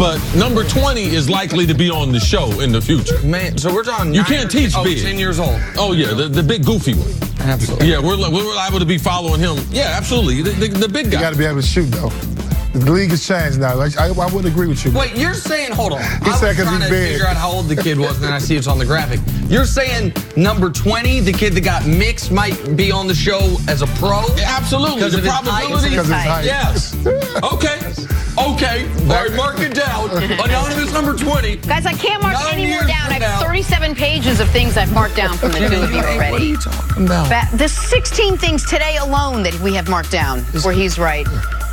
but number 20 is likely to be on the show in the future. Man, so we're talking. You can't teach big. 10 years old. Oh yeah, the big goofy one. Absolutely. Yeah, we're liable to be following him. Yeah, absolutely. The big guy. You got to be able to shoot though. The league has changed now. Like, I would agree with you. Wait, you're saying, hold on. He said 'cause I was trying to figure out how old the kid was, and then I see it's on the graphic. You're saying number 20, the kid that got mixed, might be on the show as a pro? Absolutely. Because The of his probability. Because of his height. Yes. Okay. Okay. All right, mark it down. Anonymous number 20. Guys, I can't mark 9 any more years down. I from have now. 37 pages of things I've marked down from the two of you already. What are you talking about? There's 16 things today alone that we have marked down where he's right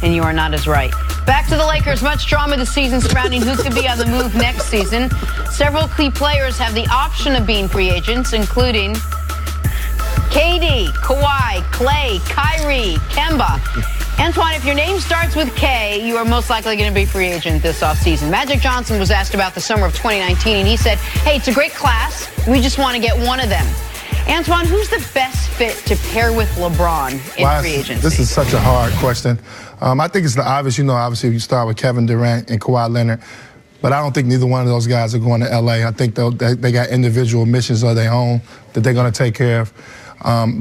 and you are not as right. Back to the Lakers. Much drama this season surrounding who could be on the move next season. Several key players have the option of being free agents, including KD, Kawhi, Klay, Kyrie, Kemba. Antoine, if your name starts with K, you are most likely going to be free agent this offseason. Magic Johnson was asked about the summer of 2019, and he said, hey, it's a great class. We just want to get one of them. Antoine, who's the best fit to pair with LeBron in free agency? This is such a hard question. I think it's the obvious. You know, obviously, you start with Kevin Durant and Kawhi Leonard. But I don't think neither one of those guys are going to L.A. I think they got individual missions of their own that they're going to take care of.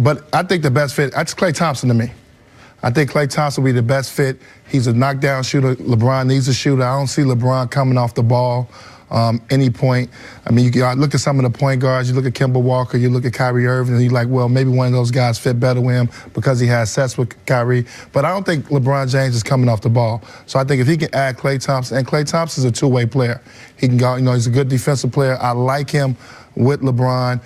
But I think the best fit, that's Klay Thompson to me. I think Klay Thompson will be the best fit. He's a knockdown shooter. LeBron needs a shooter. I don't see LeBron coming off the ball any point. I mean, you look at some of the point guards. You look at Kemba Walker. You look at Kyrie Irving, and you're like, well, maybe one of those guys fit better with him because he has sets with Kyrie. But I don't think LeBron James is coming off the ball. So I think if he can add Klay Thompson, and Klay Thompson's a two-way player. He can go, you know, he's a good defensive player. I like him with LeBron.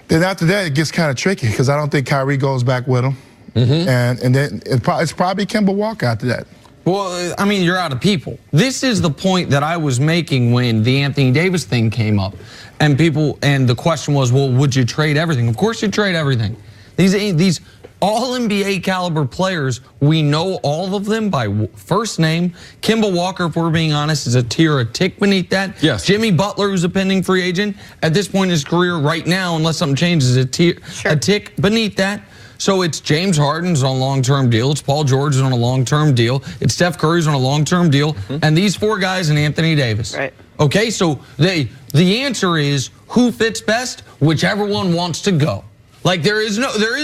Then after that, it gets kind of tricky because I don't think Kyrie goes back with him. And then it's probably Kemba Walker after that. Well, I mean, you're out of people. This is the point that I was making when the Anthony Davis thing came up. And the question was, well, would you trade everything? Of course you trade everything. These all-NBA caliber players, we know all of them by first name. Kemba Walker, if we're being honest, is a tick beneath that. Yes. Jimmy Butler, who's a pending free agent, at this point in his career right now, unless something changes, a tick beneath that. So it's James Harden's on a long-term deal. It's Paul George is on a long-term deal. It's Steph Curry's on a long-term deal. And these four guys and Anthony Davis. Right. Okay, so the answer is who fits best? Whichever one wants to go. Like there is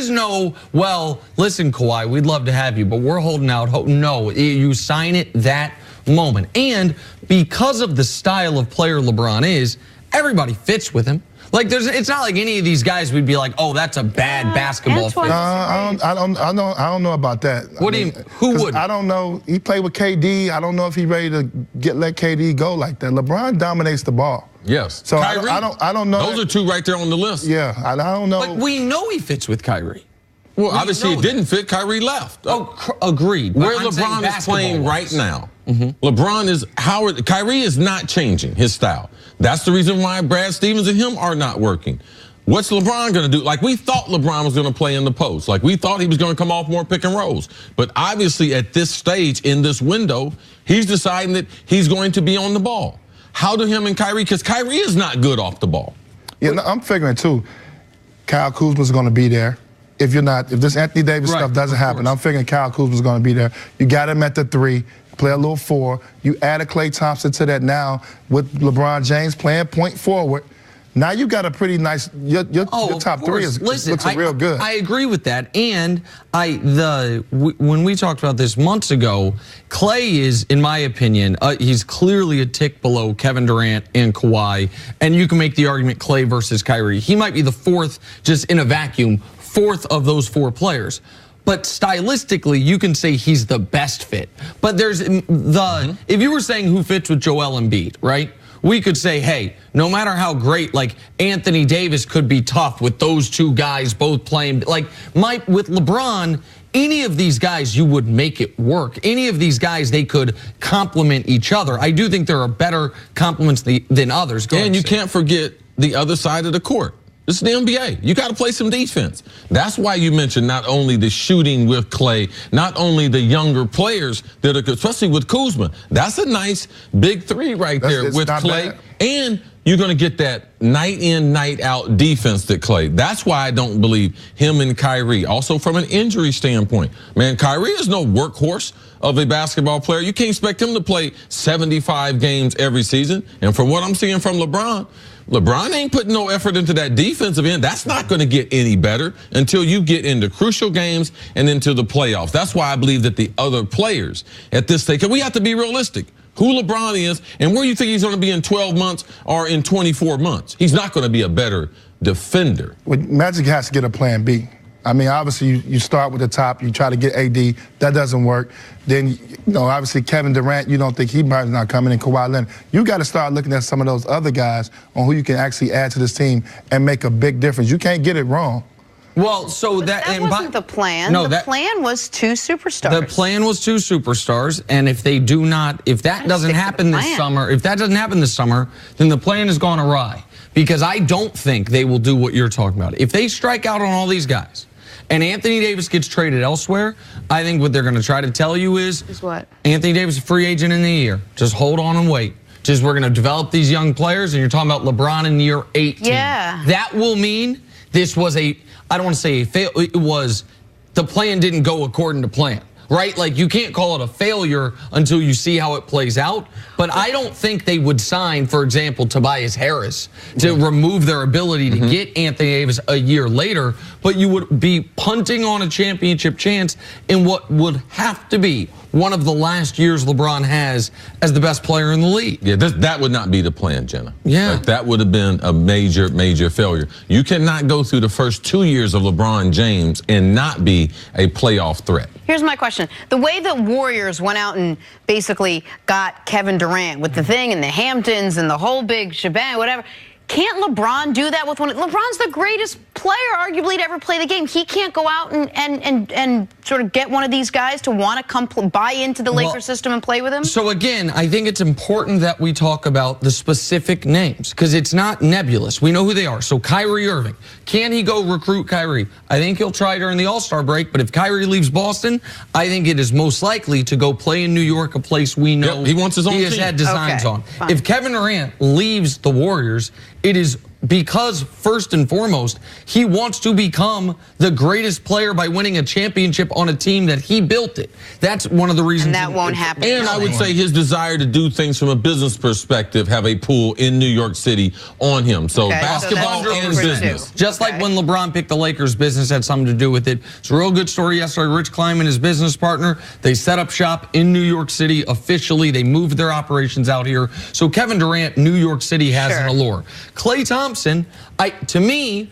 no, well, listen, Kawhi, we'd love to have you, but we're holding out hope. No, you sign it that moment. And because of the style of player LeBron is, everybody fits with him. Like it's not like any of these guys would be like, oh, that's a bad basketball fit. I don't know about that. What do you? Who would? I don't know. He played with KD. I don't know if he's ready to let KD go like that. LeBron dominates the ball. Yes. So Kyrie, I don't know. Those are two right there on the list. Yeah, I don't know. But we know he fits with Kyrie. Well, obviously it didn't fit. Kyrie left. Oh, agreed. Where LeBron is playing right now, LeBron is Kyrie is not changing his style. That's the reason why Brad Stevens and him are not working. What's LeBron going to do? Like we thought LeBron was going to play in the post. Like we thought he was going to come off more pick and rolls. But obviously at this stage in this window, he's deciding that he's going to be on the ball. How do him and Kyrie? Because Kyrie is not good off the ball. Yeah, no, I'm figuring too. Kyle Kuzma's going to be there. If this Anthony Davis stuff doesn't happen, I'm figuring Kyle Kuzma's going to be there. You got him at the 3. Play a little 4. You add a Klay Thompson to that now with LeBron James playing point forward. Now you got a pretty nice. Your top 3 looks real good. I agree with that. And when we talked about this months ago, Klay is, in my opinion, he's clearly a tick below Kevin Durant and Kawhi. And you can make the argument Klay versus Kyrie. He might be the 4th, just in a vacuum, 4th of those 4 players. But stylistically, you can say he's the best fit. But there's if you were saying who fits with Joel Embiid, right? We could say, hey, no matter how great, like Anthony Davis could be tough with those two guys both playing. Like with LeBron, any of these guys, you would make it work. Any of these guys, they could complement each other. I do think there are better complements than others. And you can't forget the other side of the court. This is the NBA. You got to play some defense. That's why you mentioned not only the shooting with Klay, not only the younger players that are, especially with Kuzma. That's a nice big 3 right there with Klay. And you're going to get that night in, night out defense that Clay. That's why I don't believe him and Kyrie. Also from an injury standpoint, man, Kyrie is no workhorse of a basketball player. You can't expect him to play 75 games every season. And from what I'm seeing from LeBron ain't putting no effort into that defensive end. That's not going to get any better until you get into crucial games and into the playoffs. That's why I believe that the other players at this stage, because we have to be realistic. Who LeBron is and where you think he's going to be in 12 months or in 24 months. He's not going to be a better defender. Well, Magic has to get a plan B. I mean, obviously, you start with the top. You try to get AD. That doesn't work. Then, obviously, Kevin Durant, you don't think he's not coming in. Kawhi Leonard. You got to start looking at some of those other guys on who you can actually add to this team and make a big difference. You can't get it wrong. Well, so that wasn't the plan. No, the plan was 2 superstars. The plan was 2 superstars, and if that doesn't happen this summer, then the plan has gone awry. Because I don't think they will do what you're talking about. If they strike out on all these guys, and Anthony Davis gets traded elsewhere, I think what they're going to try to tell you is what? Anthony Davis is a free agent in the year. Just hold on and wait. Just we're going to develop these young players, and you're talking about LeBron in year 18. Yeah. That will mean this was I don't want to say a fail. It was the plan didn't go according to plan. Right? Like, you can't call it a failure until you see how it plays out. But I don't think they would sign, for example, Tobias Harris to remove their ability to get Anthony Davis a year later. But you would be punting on a championship chance in what would have to be one of the last years LeBron has as the best player in the league. Yeah, that would not be the plan, Jenna. Yeah. Like, that would have been a major, major failure. You cannot go through the first 2 years of LeBron James and not be a playoff threat. Here's my question. The way the Warriors went out and basically got Kevin Durant with the thing and the Hamptons and the whole big shebang, whatever, can't LeBron do that with one? LeBron's the greatest player, arguably, to ever play the game. He can't go out and sort of get one of these guys to want to come buy into the Lakers system and play with him? So again, I think it's important that we talk about the specific names because it's not nebulous. We know who they are. So Kyrie Irving, can he go recruit Kyrie? I think he'll try during the All-Star break, but if Kyrie leaves Boston, I think it is most likely to go play in New York, a place we know he wants his own he has team. had designs on. Fine. If Kevin Durant leaves the Warriors, it is because, first and foremost, he wants to become the greatest player by winning a championship on a team that he built it. That's one of the reasons. And that won't happen. And I would say his desire to do things from a business perspective have a pull in New York City on him. So basketball and business. Just like when LeBron picked the Lakers, business had something to do with it. It's a real good story yesterday. Rich Kleiman, his business partner, they set up shop in New York City officially. They moved their operations out here. So Kevin Durant, New York City has an allure. Klay Thompson, to me,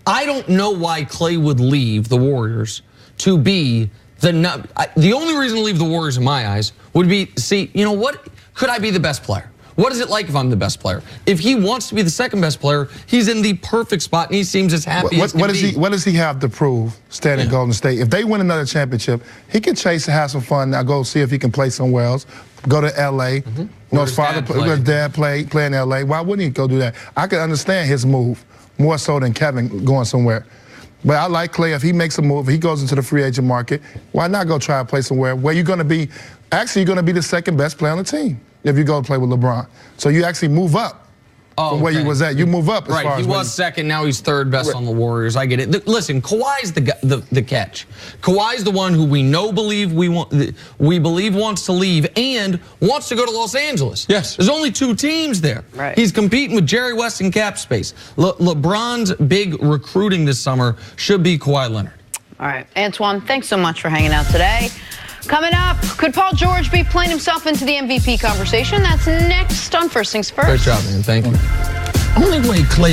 I don't know why Klay would leave the Warriors to be the only reason to leave the Warriors in my eyes would be, you know what? Could I be the best player? What is it like if I'm the best player? If he wants to be the second best player, he's in the perfect spot and he seems as happy as can be. What does he have to prove standing at Golden State? If they win another championship, he can chase and have some fun. Now go see if he can play somewhere else. Go to L.A. His dad play in L.A. Why wouldn't he go do that? I could understand his move more so than Kevin going somewhere. But I like Klay. If he makes a move, he goes into the free agent market, why not go try to play somewhere where you're going to be, actually you're going to be the second best player on the team if you go play with LeBron. So you actually move up. From where you was at, you move up. As far as he was second, now he's third best on the Warriors. I get it. Listen, Kawhi's the catch. Kawhi's the one who we believe wants to leave and wants to go to Los Angeles. Yes. There's only 2 teams there. Right. He's competing with Jerry West in cap space. LeBron's big recruiting this summer should be Kawhi Leonard. All right, Antoine, thanks so much for hanging out today. Coming up, could Paul George be playing himself into the MVP conversation? That's next on First Things First. Great job, man. Thank you. Only way Klay